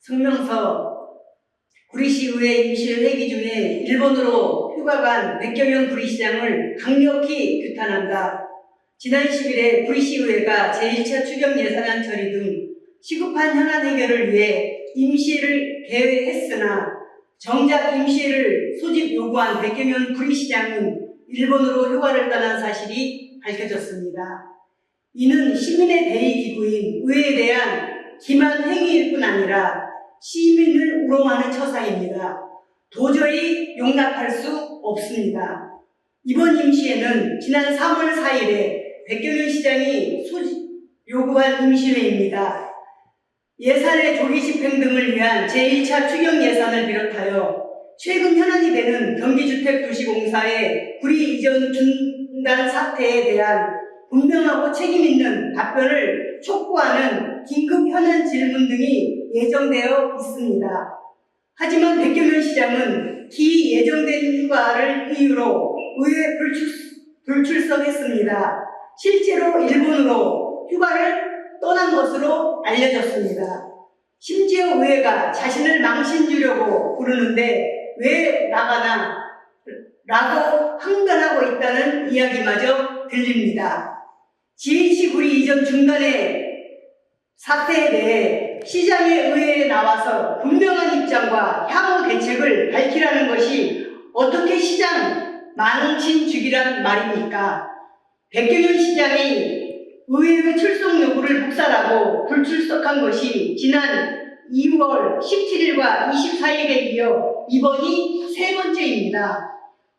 성명서 구리시의회 임시회기 중에 일본으로 휴가 간 100여 명 구리시장을 강력히 규탄한다. 지난 10일에 구리시의회가 제1차 추경 예산안 처리 등 시급한 현안 해결을 위해 임시회를 개회했으나 정작 임시회를 소집 요구한 100여 명 구리시장은 일본으로 휴가를 떠난 사실이 밝혀졌습니다. 이는 시민의 대의 기구인 의회에 대한 기만 행위일 뿐 아니라 시민을 우롱하는 처사입니다. 도저히 용납할 수 없습니다. 이번 임시회는 지난 3월 4일에 백경현 시장이 요구한 임시회입니다. 예산의 조기 집행 등을 위한 제1차 추경 예산을 비롯하여 최근 현안이 되는 경기주택도시공사의 구리 이전 중단 사태에 대한 분명하고 책임있는 답변을 촉구하는 긴급 현안 질문 등이 예정되어 있습니다. 하지만 백경현 시장은 기예정된 휴가를 이유로 의회 불출석했습니다. 실제로 일본으로 휴가를 떠난 것으로 알려졌습니다. 심지어 의회가 자신을 망신 주려고 부르는데 왜 나가나 라고 항변하고 있다는 이야기마저 들립니다. GH 구리 이전 중단의 사태에 대해 시장이 의회에 나와서 분명한 입장과 향후 대책을 밝히라는 것이 어떻게 시장 망신주기란 말입니까? 백경현 시장이 의회 출석 요구를 묵살하고 불출석한 것이 지난 2월 17일과 24일에 이어 이번이 세 번째입니다.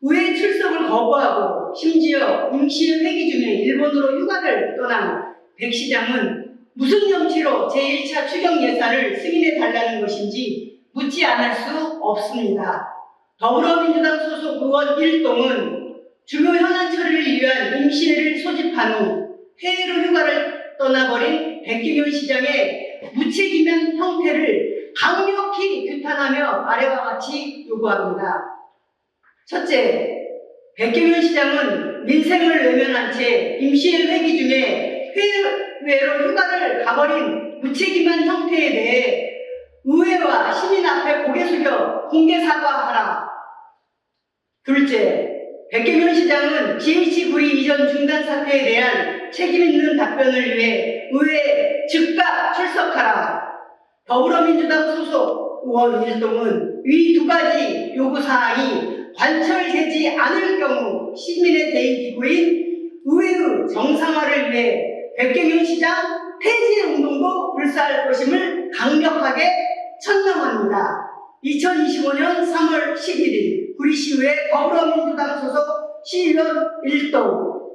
의회 출석을 거부하고 심지어 임시회기 중에 일본으로 휴가를 떠난 백 시장은 무슨 염치로 제1차 추경 예산을 승인해달라는 것인지 묻지 않을 수 없습니다. 더불어민주당 소속 의원 1동은 주요 현안 처리를 위한 임시회를 소집한 후 해외로 휴가를 떠나버린 백경현 시장의 무책임한 형태를 강력히 규탄하며 아래와 같이 요구합니다. 첫째, 백경현 시장은 민생을 외면한 채 임시회기 중에 해외로 휴가를 가버린 무책임한 형태에 대해 의회와 시민 앞에 고개 숙여 공개 사과하라. 둘째, 백경현 시장은 GH 구리 이전 중단 사태에 대한 책임있는 답변을 위해 의회에 즉각 출석하라. 더불어민주당 소속 의원 1동은 위 두 가지 요구사항이 관철되지 않을 경우 시민의 대의기구인 의회의 정상화를 위해 백경현 시장 폐지 운동도 불사할 것임을 강력하게 천명합니다. 2025년 3월 11일 구리시의회 더불어민주당 소속 시의원 1동